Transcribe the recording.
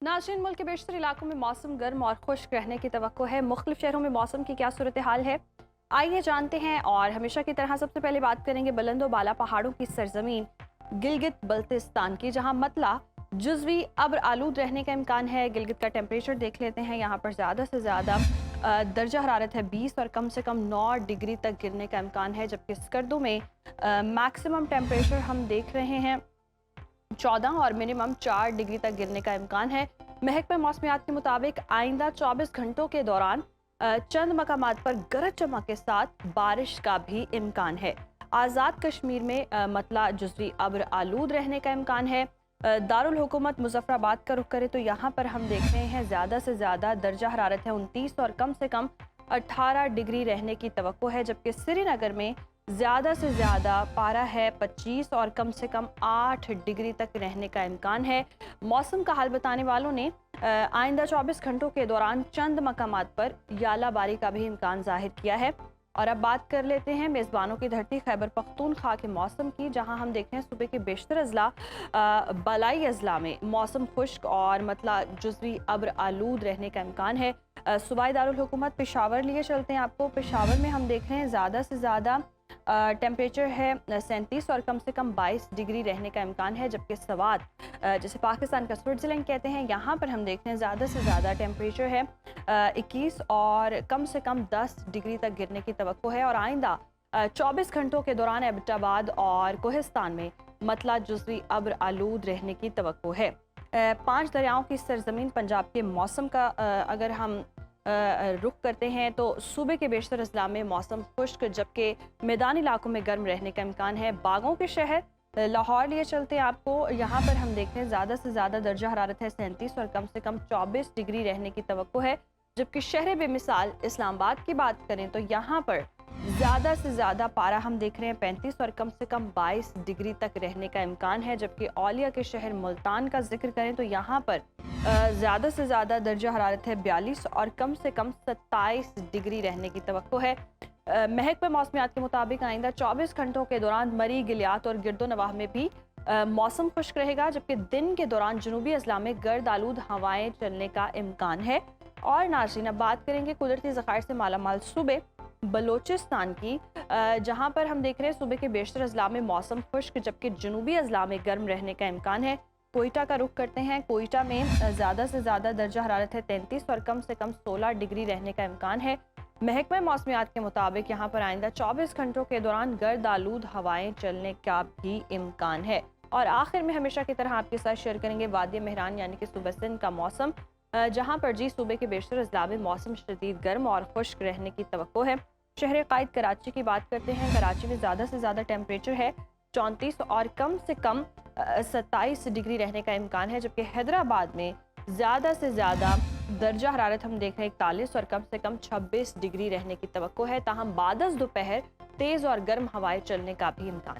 नाज़रीन, मुल्क के बेशतर इलाकों में मौसम गर्म और खुश्क रहने की तवक्को है। मुख्तलिफ शहरों में मौसम की क्या सूरत हाल है, आइए जानते हैं। और हमेशा की तरह सबसे पहले बात करेंगे बुलंद व बाला पहाड़ों की सरजमीन गिलगित बल्तिस्तान की, जहां मतला जुज़वी अब्र आलूद रहने का इम्कान है। गिलगित का टेम्परेचर देख लेते हैं। यहाँ पर ज़्यादा से ज़्यादा दर्जा हरारत है 20 और कम से कम 9 डिग्री तक गिरने का इम्कान है। जबकि स्कर्दू में मैक्सिमम टेम्परेचर हम देख रहे हैं 14 और मिनिमम 4 डिग्री तक गिरने का इम्कान है। महकमा मौसमियात के मुताबिक आइंदा 24 घंटों के दौरान चंद मकामात पर गरज चमक के साथ बारिश का भी इम्कान है। आज़ाद कश्मीर में मतला जुज़वी अब्र आलूद रहने का इम्कान है। दारुल हुकूमत मुजफ्फराबाद का रुख करें तो यहाँ पर हम देख रहे हैं ज़्यादा से ज़्यादा दर्जा हरारत है 29 और कम से कम 18 डिग्री रहने की तवक्को है। जबकि श्रीनगर में ज़्यादा से ज़्यादा पारा है 25 और कम से कम 8 डिग्री तक रहने का इम्कान है। मौसम का हाल बताने वालों ने आइंदा 24 घंटों के दौरान चंद मकामात पर यालाबारी का भी इम्कान जाहिर किया है। और अब बात कर लेते हैं मेज़बानों की धरती खैबर पख्तूनख्वा के मौसम की, जहां हम देखते हैं सुबह के बेशतर अजला बलाई अजला में मौसम खुश्क और मतला जुज़वी अब्र आलूद रहने का इम्कान है। सूबाई दारुल हुकूमत पेशावर लिए चलते हैं आपको। पेशावर में हम देख रहे हैं ज़्यादा से ज़्यादा टेम्परेचर है 37 और कम से कम 22 डिग्री रहने का इम्कान है। जबकि सवात जिसे पाकिस्तान का स्विट्ज़रलैंड कहते हैं, यहाँ पर हम देख रहे हैं ज़्यादा से ज़्यादा टेम्परेचर है 21 और कम से कम 10 डिग्री तक गिरने की तवक्को है। और आइंदा 24 घंटों के दौरान एबटाबाद और कोहिस्तान में मतला जुज़वी अब्र आलूद रहने की तवक्को है। 5 दरियाओं की सरजमीन पंजाब के मौसम का अगर हम रुख करते हैं तो सूबे के बेशतर अजला में मौसम खुश्क, जबकि मैदानी इलाकों में गर्म रहने का इम्कान है। बागों के शहर लाहौर लिए चलते हैं आपको। यहाँ पर हम देखते हैं ज़्यादा से ज़्यादा दर्जा हरारत है 37 और कम से कम 24 डिग्री रहने की तवक्को है। जबकि शहर बेमिसाल इस्लामाबाद की बात करें तो यहाँ पर ज़्यादा से ज़्यादा पारा हम देख रहे हैं 35 और कम से कम 22 डिग्री तक रहने का इम्कान है। जबकि औलिया के शहर मुल्तान का जिक्र करें तो यहाँ पर ज़्यादा से ज़्यादा दर्जा हरारत है 42 और कम से कम 27 डिग्री रहने की तवक्को है। महकमा मौसमियात के मुताबिक आइंदा 24 घंटों के दौरान मरी, गिलियात और गिरदो नवाह में भी मौसम खुश्क रहेगा। जबकि दिन के दौरान जनूबी अजला में गर्द आलूद हवाएं चलने का इम्कान है। और नाज़रीन, अब बात करेंगे कुदरती ज़खायर से मालामाल सूबे बलोचिस्तान की, जहां पर हम देख रहे हैं सुबह के बेशतर अजला में मौसम खुश्क, जबकि जनूबी अजला में गर्म रहने का इम्कान है। कोयटा का रुख करते हैं। कोयटा में ज़्यादा से ज़्यादा दर्जा हरारत है 33 और कम से कम 16 डिग्री रहने का इम्कान है। महकमा मौसमियात के मुताबिक यहाँ पर आइंदा 24 घंटों के दौरान गर्द आलूद हवाएं चलने का भी इम्कान है। और आखिर में हमेशा की तरह आपके साथ शेयर करेंगे वादी मेहरान यानी कि सूबा सिंध का मौसम, जहाँ पर जी सूबे के बेशतर अजला में मौसम शदीद गर्म और खुश्क रहने की तवक्को है। शहर कायद कराची की बात करते हैं। कराची में ज़्यादा से ज़्यादा टेम्परेचर है 34 और कम से कम 27 डिग्री रहने का इम्कान है। जबकि हैदराबाद में ज़्यादा से ज़्यादा दर्जा हरारत हम देख रहे हैं 41 और कम से कम 26 डिग्री रहने की तवक्को है। ताहम बादस दोपहर तेज़ और गर्म हवाएं चलने का भी इम्कान